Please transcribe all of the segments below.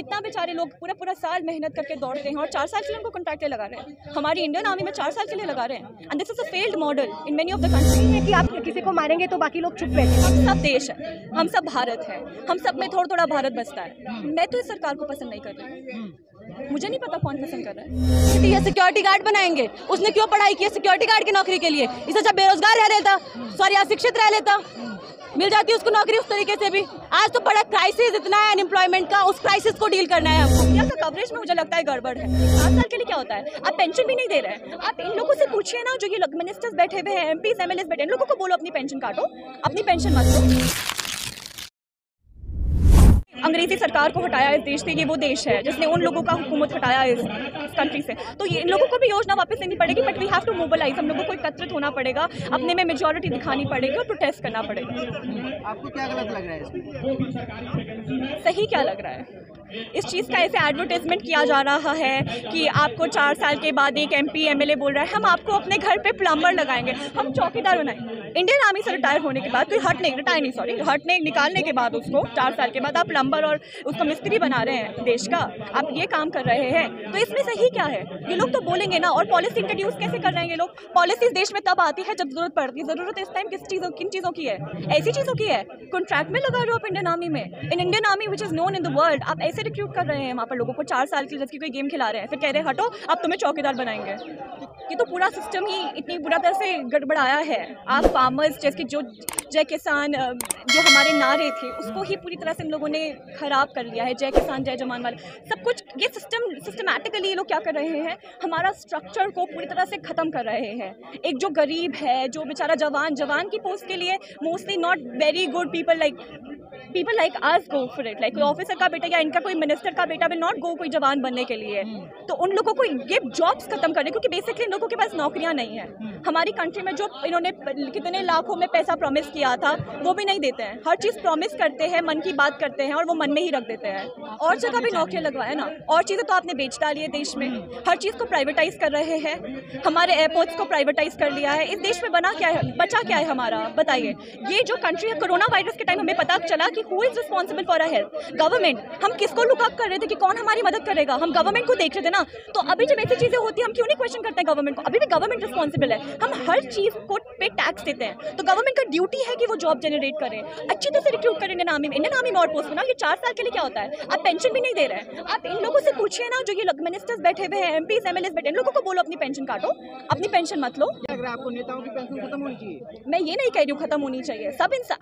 कितना बेचारे लोग पूरा पूरा साल मेहनत करके दौड़ते हैं और 4 साल के लिए उनको कॉन्ट्रैक्ट लगा रहे हैं। हमारी इंडियन आर्मी में 4 साल के लिए लगा रहे हैं and this is a failed model in many of the country. कि आप किसी को मारेंगे तो बाकी लोग चुप बैठे। हम सब देश है, हम सब भारत है, हम सब में थोड़ा थोड़ा भारत बसता है। मैं तो इस सरकार को पसंद नहीं कर रही, मुझे नहीं पता कौन पसंद कर रहा है। सिक्योरिटी गार्ड बनाएंगे, उसने क्यों पढ़ाई की है सिक्योरिटी गार्ड की नौकरी के लिए? इससे अच्छा बेरोजगार रह लेता, सॉरी अशिक्षित रह लेता, मिल जाती उसको नौकरी उस तरीके से भी। आज तो बड़ा क्राइसिस इतना है अनएम्प्लॉयमेंट का, उस क्राइसिस को डील करना है हमको। इंडिया का कवरेज में मुझे लगता है गड़बड़ है। 7 साल के लिए क्या होता है? आप पेंशन भी नहीं दे रहे हैं। आप इन लोगों से पूछिए ना, जो ये मिनिस्टर्स बैठे हुए हैं, एमपीज एमएलएस बैठे हैं, इन लोगों को बोलो अपनी पेंशन काटो, अपनी पेंशन मत दो। अंग्रेजी सरकार को हटाया इस देश से, ये वो देश है जिसने उन लोगों का हुकूमत हटाया इस कंट्री से। तो ये इन लोगों को भी योजना वापस लेनी पड़ेगी, but we have to mobilise. हम लोगों को एकत्रित होना पड़ेगा, अपने में मेजॉरिटी दिखानी पड़ेगी और प्रोटेस्ट करना पड़ेगा। आपको क्या गलत लग रहा है इसमें? सही क्या लग रहा है? इस चीज़ का ऐसे एडवर्टाइजमेंट किया जा रहा है कि आपको 4 साल के बाद एक एमपी एमएलए बोल रहा है हम आपको अपने घर पे प्लम्बर लगाएंगे, हम चौकीदार बनाएंगे। इंडियन आर्मी से रिटायर होने के बाद, कोई हटने निकालने के बाद उसको 4 साल के बाद आप प्लम्बर और उसको मिस्त्री बना रहे हैं देश का, आप ये काम कर रहे हैं। तो इसमें सही क्या है? ये लोग तो बोलेंगे ना। और पॉलिसी इंट्रोड्यूस कैसे कर रहे हैं ये लोग? पॉलिसी देश में तब आती है जब जरूरत पड़ती है। जरूरत इस टाइम किन चीज़ों की है? ऐसी चीज़ों की है। कॉन्ट्रैक्ट में लगा रहे हो आप इंडियन आर्मी में, in Indian army which is known in the world. आप ऐसे रिक्रूट कर रहे हैं वहाँ पर लोगों को 4 साल के लिए, जबकि कोई गेम खिला रहे हैं, फिर कह रहे हैं हटो अब तुम्हें चौकीदार बनाएंगे। ये तो पूरा सिस्टम ही इतनी बुरा तरह से गड़बड़ाया है। आप फार्मर्स जैसे जो जय किसान जो हमारे नारे थे उसको ही पूरी तरह से इन लोगों ने खराब कर लिया है। जय किसान जय जवान वाले सब कुछ, ये सिस्टमैटिकली ये लोग क्या कर रहे हैं, हमारा स्ट्रक्चर को पूरी तरह से ख़त्म कर रहे हैं। एक जो गरीब है, जो बेचारा जवान की पोस्ट के लिए mostly not very good people like us go for it. Like कोई ऑफिसर का बेटा या इनका कोई मिनिस्टर का बेटा विल नॉट गो कोई जवान बनने के लिए। तो उन लोगों को ये जॉब्स खत्म करने, क्योंकि बेसिकली इन लोगों के पास नौकरियां नहीं है। हमारी कंट्री में जो इन्होंने कितने लाखों में पैसा प्रॉमिस किया था वो भी नहीं देते हैं। हर चीज़ प्रॉमिस करते हैं, मन की बात करते हैं और वो मन में ही रख देते हैं। और जगह भी नौकरियां लगवाए ना, और चीज़ें तो आपने बेच डाली है देश में। हर चीज़ को प्राइवेटाइज कर रहे हैं, हमारे एयरपोर्ट्स को प्राइवेटाइज कर लिया है। इस देश में बना क्या है, बचा क्या है हमारा, बताइए। ये जो कंट्री है, कोरोना वायरस के टाइम हमें पता चला कि who is responsible for our health? Government. हम किसको लुक अप कर रहे थे कि कौन हमारी मदद करेगा? हम गवर्नमेंट को देख रहे थे ना। तो अभी जब ऐसी चीजें होती है हम क्यों नहीं क्वेश्चन करते हैं गवर्नमेंट को? अभी भी गवर्नमेंट रिस्पॉन्सिबल है। हम हर चीज को पे टैक्स देते हैं, तो गवर्नमेंट का ड्यूटी है कि वो जॉब जनरेट करें, अच्छी तरह से रिक्रूट करें इंडियन आर्मी में और पोस्ट में ना। ये 4 साल के लिए क्या होता है? आप पेंशन भी नहीं दे रहे हैं। आप इन लोगों से पूछिए ना, जो ये मिनिस्टर्स बैठे हुए हैं, एमपीज एमएलएस बैठे हैं, इन लोगों को बोलो अपनी पेंशन काटो, अपनी पेंशन मत लो। क्या लग रहा है आपको, नेताओं की पेंशन खत्म होनी चाहिए? मैं ये नहीं कह रही हूँ खत्म होनी चाहिए,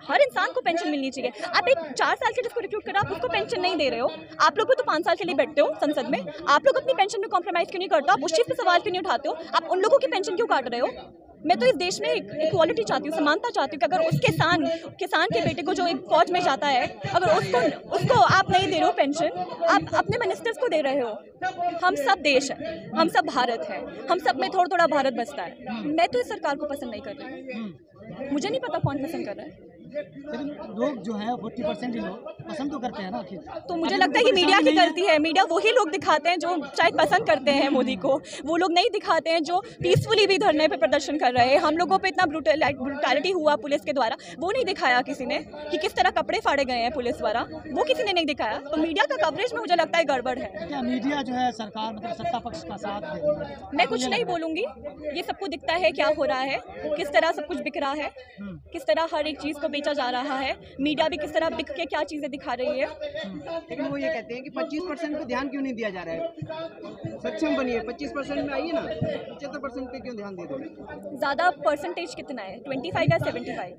हर इंसान को पेंशन मिलनी चाहिए। आप एक 4 साल के जिसको रिक्रूट करा, आप उसको पेंशन नहीं दे रहे हो। आप लोग भी तो 5 साल के लिए बैठते हो संसद में, आप लोग अपनी पेंशन में कॉम्प्रोमाइज क्यों नहीं करते हो? आप उस चीज़ पे सवाल क्यों नहीं उठाते हो? आप उन लोगों की पेंशन क्यों काट रहे हो? मैं तो इस देश में इक्वालिटी चाहती हूँ, समानता चाहती हूँ कि अगर उस किसान के बेटे को जो एक फौज में जाता है, अगर उसको आप नहीं दे रहे हो पेंशन, आप अपने मिनिस्टर्स को दे रहे हो। हम सब देश है, हम सब भारत है, हम सब में थोड़ा थोड़ा भारत बसता है। मैं तो इस सरकार को पसंद नहीं कर रही, मुझे नहीं पता कौन पसंद कर रहा है। लेकिन लोग जो है 40% लोग पसंद तो करते हैं ना आखिर। तो मुझे लगता है कि मीडिया की गलती है। मीडिया वही लोग दिखाते हैं जो शायद पसंद करते हैं मोदी को, वो लोग नहीं दिखाते हैं जो पीसफुली भी धरने पे प्रदर्शन कर रहे हैं। हम लोगों पे इतना ब्रूटैलिटी हुआ पुलिस के द्वारा, वो नहीं दिखाया किसी ने कि किस तरह कपड़े फाड़े गए हैं पुलिस द्वारा, वो किसी ने नहीं दिखाया। तो मीडिया का कवरेज में मुझे लगता है गड़बड़ है। क्या मीडिया जो है सरकार मतलब सत्ता पक्ष का साथ दे? मैं कुछ नहीं बोलूँगी, ये सबको दिखता है क्या हो रहा है, किस तरह सब कुछ बिक रहा है, किस तरह हर एक चीज़ को बेचा जा रहा है। मीडिया भी किस तरह बिक के क्या चीज़ें दिखा रही है। लेकिन वो ये कहते हैं कि 25% पे ध्यान क्यों नहीं दिया जा रहा है? सक्षम बनिए, 25% में आइए ना, 75% पे क्यों ध्यान दे दो? ज़्यादा परसेंटेज कितना है, 25 या 75?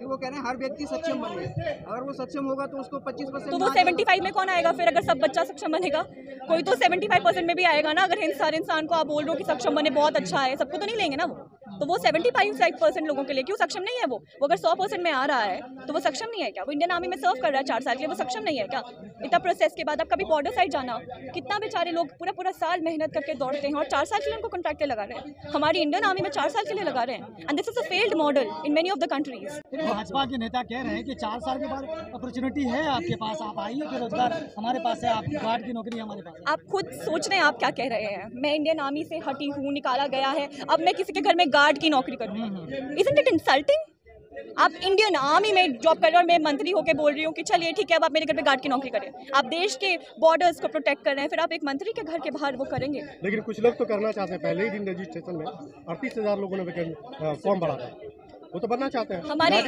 वो कह रहे हैं हर व्यक्ति सक्षम बने, अगर वो सक्षम होगा तो उसको 25%। तो वो 75 में कौन आएगा फिर? अगर सब बच्चा सक्षम बनेगा, कोई तो 75% में भी आएगा ना। अगर हर इंसान को आप बोल रहे हो कि सक्षम बने बहुत अच्छा है, सबको तो नहीं लेंगे ना वो। तो वो 75% लोगों के लिए क्यों सक्षम नहीं है? वो अगर 100% में आ रहा है तो वो सक्षम नहीं है क्या? वो इंडियन आर्मी में सर्व कर रहा है 4 साल के लिए, वो सक्षम नहीं है क्या? इतना प्रोसेस के बाद आप कभी बॉर्डर साइड जाना, कितना बेचारे लोग पूरा पूरा साल मेहनत करके दौड़ते हैं और 4 साल के लिए उनको कॉन्ट्रैक्ट लगा रहे हैं। हमारी इंडियन आर्मी में 4 साल के लिए लगा रहे हैं and this is a failed model in many of the countries. Bhajpa के नेता कह रहे हैं कि 4 साल के बाद अपॉर्चुनिटी है आपके पास, आप आइए कि रोजगार हमारे पास है, आप गार्ड की नौकरी हमारे पास है। आप खुद सोच रहे हैं आप क्या कह रहे हैं? मैं इंडियन आर्मी से हटी हूँ, निकाला गया है, अब मैं किसी के घर में गार्ड की नौकरी करूँ? Isn't it insulting? आप इंडियन आर्मी में जॉब कर रहे हो और मैं मंत्री होकर बोल रही हूँ कि चलिए ठीक है अब आप मेरे घर पे गार्ड की नौकरी करें। आप देश के बॉर्डर्स को प्रोटेक्ट कर रहे हैं, फिर आप एक मंत्री के घर के बाहर वो करेंगे। लेकिन कुछ लोग तो करना चाहते हैं। पहले ही दिन रजिस्ट्रेशन में 38,000 लोगों ने फॉर्म भरा था, वो तो बनना चाहते हैं। हमारे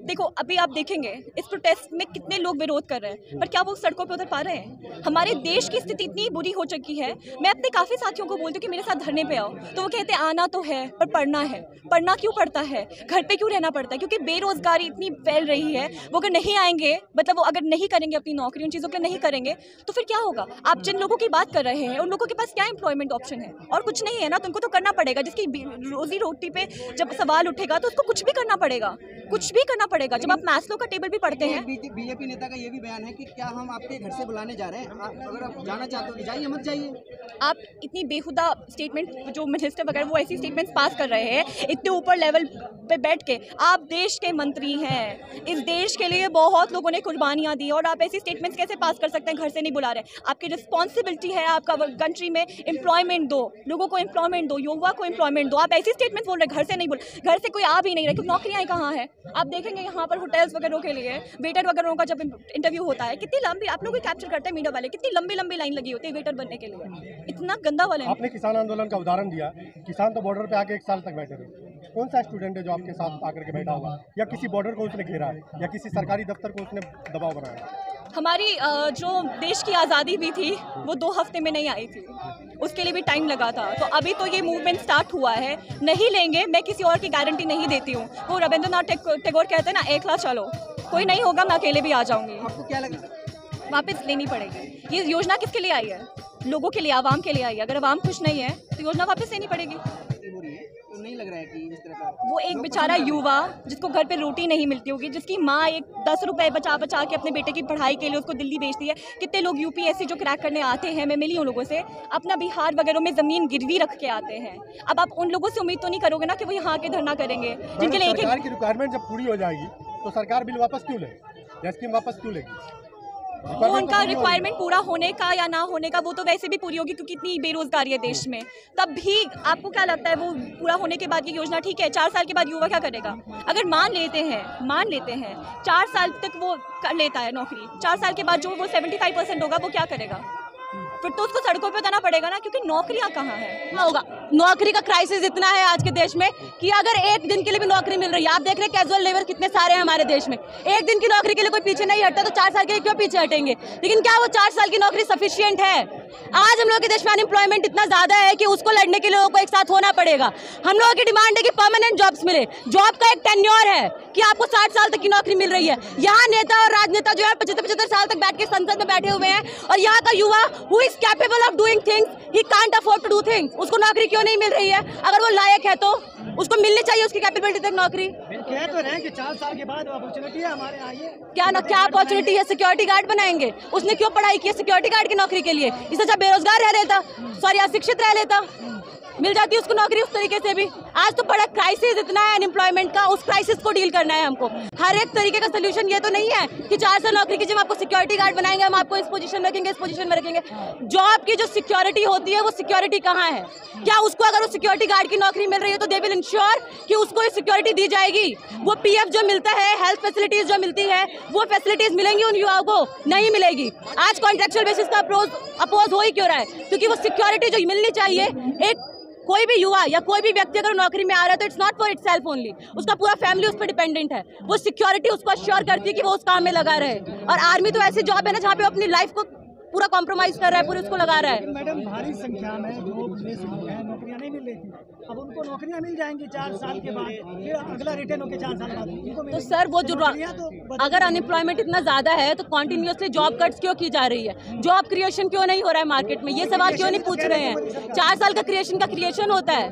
देखो अभी आप देखेंगे इस प्रोटेस्ट में कितने लोग विरोध कर रहे हैं, पर क्या वो सड़कों पे उतर पा रहे हैं? हमारे देश की स्थिति इतनी बुरी हो चुकी है। मैं अपने काफ़ी साथियों को बोलती हूँ कि मेरे साथ धरने पे आओ, तो वो कहते हैं आना तो है पर पढ़ना है। पढ़ना क्यों पड़ता है, घर पे क्यों रहना पड़ता है? क्योंकि बेरोजगारी इतनी फैल रही है। वो अगर नहीं आएंगे, मतलब वो अगर नहीं करेंगे अपनी नौकरी, उन चीज़ों के नहीं करेंगे तो फिर क्या होगा? आप जिन लोगों की बात कर रहे हैं उन लोगों के पास क्या एम्प्लॉयमेंट ऑप्शन है? और कुछ नहीं है ना, तो उनको तो करना पड़ेगा। जिसकी रोजी रोटी पे जब सवाल उठेगा तो उसको कुछ भी करना पड़ेगा, कुछ भी करना पड़ेगा। जब आप मैस्लो का टेबल भी पढ़ते हैं, बीजेपी नेता का ये भी बयान है कि क्या हम आपके घर से बुलाने जा रहे हैं, अगर आप जाना चाहते हो तो जाइए, मत जाइए। आप इतनी बेहुदा स्टेटमेंट, जो मिनिस्टर वगैरह वो ऐसी स्टेटमेंट्स पास कर रहे हैं इतने ऊपर लेवल पे बैठ के। आप देश के मंत्री हैं, इस देश के लिए बहुत लोगों ने कुर्बानियां दी और आप ऐसी स्टेटमेंट्स कैसे पास कर सकते हैं? घर से नहीं बुला रहे। आपकी रिस्पॉन्सिबिलिटी है, आपका कंट्री में एम्प्लॉयमेंट दो, लोगों को एम्प्लॉयमेंट दो, युवा को एम्प्लॉयमेंट दो। आप ऐसी स्टेटमेंट बोल रहे हैं घर से नहीं बोल, घर से कोई आ भी नहीं रहे, क्योंकि नौकरियाँ कहाँ हैं? आप देखेंगे यहाँ पर होटल्स वगैरह के लिए वेटर वगैरह का जब इंटरव्यू होता है, कितनी लंबी, आप लोग भी कैप्चर करते हैं मीडिया वाले, कितनी लंबी लंबी लाइन लगी होती है वेटर बनने के लिए। इतना गंदा वाला। आपने किसान आंदोलन का उदाहरण दिया, किसान तो बॉर्डर पे आके 1 साल तक बैठे थे। कौन सा स्टूडेंट है जो आपके साथ आकर के बैठा हुआ, या किसी बॉर्डर को उसने घेरा है, या किसी सरकारी दफ्तर को उसने दबाव बनाया? हमारी जो देश की आज़ादी भी थी वो 2 हफ्ते में नहीं आई थी, उसके लिए भी टाइम लगा था। तो अभी तो ये मूवमेंट स्टार्ट हुआ है, नहीं लेंगे, मैं किसी और की गारंटी नहीं देती हूँ। वो रविंद्रनाथ टैगोर कहते हैं ना, एकला चलो, कोई नहीं होगा मैं अकेले भी आ जाऊँगी। आपको क्या लगता है? वापस लेनी पड़ेगी। ये योजना किसके लिए आई है? लोगों के लिए, आवाम के लिए आई है। अगर आवाम खुश नहीं है तो योजना वापस लेनी पड़ेगी। तो नहीं लग रहा है कि इस तरह का वो एक बेचारा युवा जिसको घर पे रोटी नहीं मिलती होगी, जिसकी माँ एक 10 रुपए बचा बचा के अपने बेटे की पढ़ाई के लिए उसको दिल्ली भेजती है। कितने लोग यूपीएससी जो क्रैक करने आते हैं, मैं मिली हूँ लोगों से, अपना बिहार वगैरह में ज़मीन गिरवी रख के आते हैं। अब आप उन लोगों से उम्मीद तो नहीं करोगे ना कि वो यहाँ के धरना करेंगे, जिनके लिए सरकार की रिक्वायरमेंट जब पूरी हो जाएगी तो सरकार बिल वापस क्यों ले, या स्कीम वापस क्यों लेगी? वो उनका रिक्वायरमेंट पूरा होने का या ना होने का वो तो वैसे भी पूरी होगी, क्योंकि इतनी बेरोजगारी है देश में। तब भी आपको क्या लगता है वो पूरा होने के बाद की योजना ठीक है? 4 साल के बाद युवा क्या करेगा? अगर मान लेते हैं 4 साल तक वो कर लेता है नौकरी, 4 साल के बाद जो वो 75% होगा वो क्या करेगा? फिर तो उसको सड़कों पे उतरना पड़ेगा ना, क्योंकि नौकरियां कहाँ हैं? होगा नौकरी का क्राइसिस इतना है आज के देश में कि अगर एक दिन के लिए भी नौकरी मिल रही है, आप देख रहे हैं कैजुअल लेबर कितने सारे हैं हमारे देश में, एक दिन की नौकरी के लिए कोई पीछे नहीं हटता, तो 4 साल के लिए क्यों पीछे हटेंगे? लेकिन क्या वो 4 साल की नौकरी सफिशिएंट है? आज हम लोगों के देश में अनएम्प्लॉयमेंट इतना ज्यादा है कि उसको लड़ने के लिए लोगों को एक साथ होना पड़ेगा। हम लोगों की डिमांड है कि परमानेंट जॉब्स मिले। जॉब का एक टेन्योर है कि आपको 60 साल तक की नौकरी मिल रही है। यहाँ नेता और राजनेता जो है 75 साल तक बैठ के संसद में बैठे हुए हैं, और यहाँ का युवा who is capable of doing things, he can't afford to do things, उसको नौकरी क्यों नहीं मिल रही है? अगर वो लायक है तो उसको मिलनी चाहिए उसकी कैपेबिलिटी तक नौकरी। कह तो रहे हैं कि 4 साल के बाद अपॉर्चुनिटी है हमारे आइए। क्या अपॉर्चुनिटी है? सिक्योरिटी गार्ड बनाएंगे। उसने क्यों पढ़ाई की है सिक्योरिटी गार्ड की नौकरी के लिए? इससे अच्छा बेरोजगार रह लेता, सॉरी अशिक्षित रह लेता, मिल जाती उसको नौकरी उस तरीके से भी। आज तो बड़ा क्राइसिस इतना है अनएम्प्लॉयमेंट का, उस क्राइसिस को डील करना है हमको। हर एक तरीके का सोल्यूशन ये तो नहीं है कि 4 साल नौकरी कीजिए, हम आपको सिक्योरिटी गार्ड बनाएंगे, हम आपको इस पोजीशन में रखेंगे, इस पोजीशन में रखेंगे। जॉब की जो सिक्योरिटी होती है वो सिक्योरिटी कहाँ है? क्या उसको अगर वो सिक्योरिटी गार्ड की नौकरी मिल रही है तो दे विल इंश्योर कि उसको सिक्योरिटी दी जाएगी? वो पीएफ जो मिलता है, हेल्थ फैसिलिटीज जो मिलती है, वो फैसिलिटीज मिलेंगी उन युवाओं को? नहीं मिलेगी। आज कॉन्ट्रेक्चुअल बेसिस का अपोज हो ही क्यों रहा है? क्योंकि वो सिक्योरिटी जो मिलनी चाहिए, एक कोई भी युवा या कोई भी व्यक्ति अगर नौकरी में आ रहा है तो it's not for itself only, उसका पूरा फैमिली उस पर डिपेंडेंट है। वो सिक्योरिटी उसको अश्योर करती है कि वो उस काम में लगा रहे। और आर्मी तो ऐसी जॉब है ना जहाँ पे अपनी लाइफ को पूरा कॉम्प्रोमाइज कर रहा है, पूरे उसको लगा रहा है। मैडम भारी संख्या में जो लोग हैं नौकरियां नहीं मिल रही थी, अब उनको नौकरियां मिल जाएंगी 4 साल के बाद, फिर अगला रिटर्न होकर 4 साल बाद उनको तो सर वो जो अगर अनएम्प्लॉयमेंट इतना ज्यादा है तो कॉन्टिन्यूसली जॉब कट्स क्यों की जा रही है? जॉब क्रिएशन क्यों नहीं हो रहा है मार्केट में? ये सवाल क्यों नहीं पूछ रहे हैं? 4 साल का क्रिएशन होता है।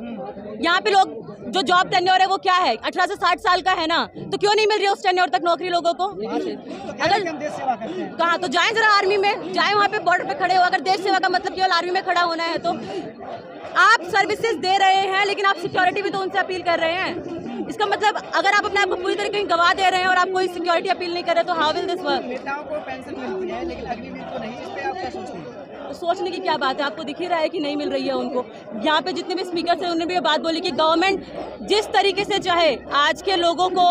यहाँ पे लोग जो जॉब टेन्योर है वो क्या है? 18 से 60 साल का है ना, तो क्यों नहीं मिल रही उस टेन्योर तक नौकरी लोगों को? अगर कहाँ तो जाएं जरा आर्मी में, जाएं वहाँ पे बॉर्डर पे खड़े हो। अगर देश सेवा का मतलब केवल आर्मी में खड़ा होना है तो आप सर्विसेज दे रहे हैं, लेकिन आप सिक्योरिटी भी तो उनसे अपील कर रहे हैं। इसका मतलब अगर आप अपने आप को पूरी तरीके से गवा दे रहे हैं और आप कोई सिक्योरिटी अपील नहीं कर रहे तो हाउ विल दिस वर्क? नेताओं को पेंशन मिलती है लेकिन अग्निवीर को नहीं, इस पे आप क्या सोचते हैं? तो सोचने की क्या बात है? आपको दिख ही रहा है कि नहीं मिल रही है उनको। यहाँ पे जितने भी स्पीकर थे उन्होंने भी ये बात बोली कि गवर्नमेंट जिस तरीके से चाहे आज के लोगों को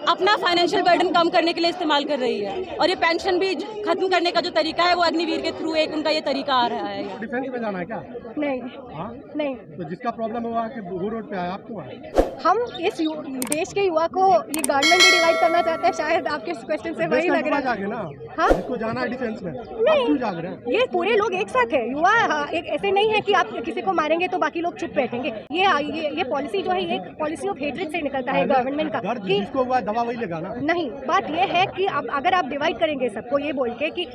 अपना फाइनेंशियल बर्डन कम करने के लिए इस्तेमाल कर रही है। और ये पेंशन भी खत्म करने का जो तरीका है वो अग्निवीर के थ्रू एक उनका ये तरीका आ रहा है। डिफेंस में जाना है क्या? नहीं हाँ नहीं, तो जिसका प्रॉब्लम हुआ कि वो रोड पे आया, आप क्यों आए? हम इस देश के युवा को ये गवर्नमेंट डिवाइड करना चाहते हैं, शायद आपके क्वेश्चन से वही लग रहा है। जागे ना, हाँ? जिसको जाना है डिफेंस में, नहीं, क्यों जाग रहे हैं? ये पूरे लोग एक साथ है, युवा एक ऐसे नहीं है कि आप किसी को मारेंगे तो बाकी लोग चुप बैठेंगे। ये पॉलिसी जो है ये पॉलिसी ऑफ हेट्रेड से निकलता है गवर्नमेंट का कि जिसको हुआ दवा वही लेगा ना। नहीं, बात यह है कि अब अगर आप डिवाइड करेंगे सबको ये बोल के कि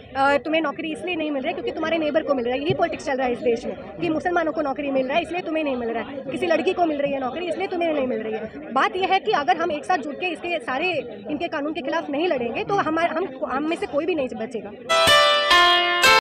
तुम्हें नौकरी इसलिए नहीं मिल रही है क्योंकि तुम्हारे नेबर को मिल रहा है, यही पॉलिटिक्स चल रहा है इस देश में कि मुसलमानों को नौकरी मिल रहा है इसलिए तुम्हें नहीं मिल रहा है, किसी लड़की को मिल रही है नौकरी इसलिए तुम्हें नहीं मिल रही है। बात यह है कि अगर हम एक साथ जुट के इसके सारे इनके कानून के खिलाफ नहीं लड़ेंगे तो हम में से कोई भी नहीं बचेगा।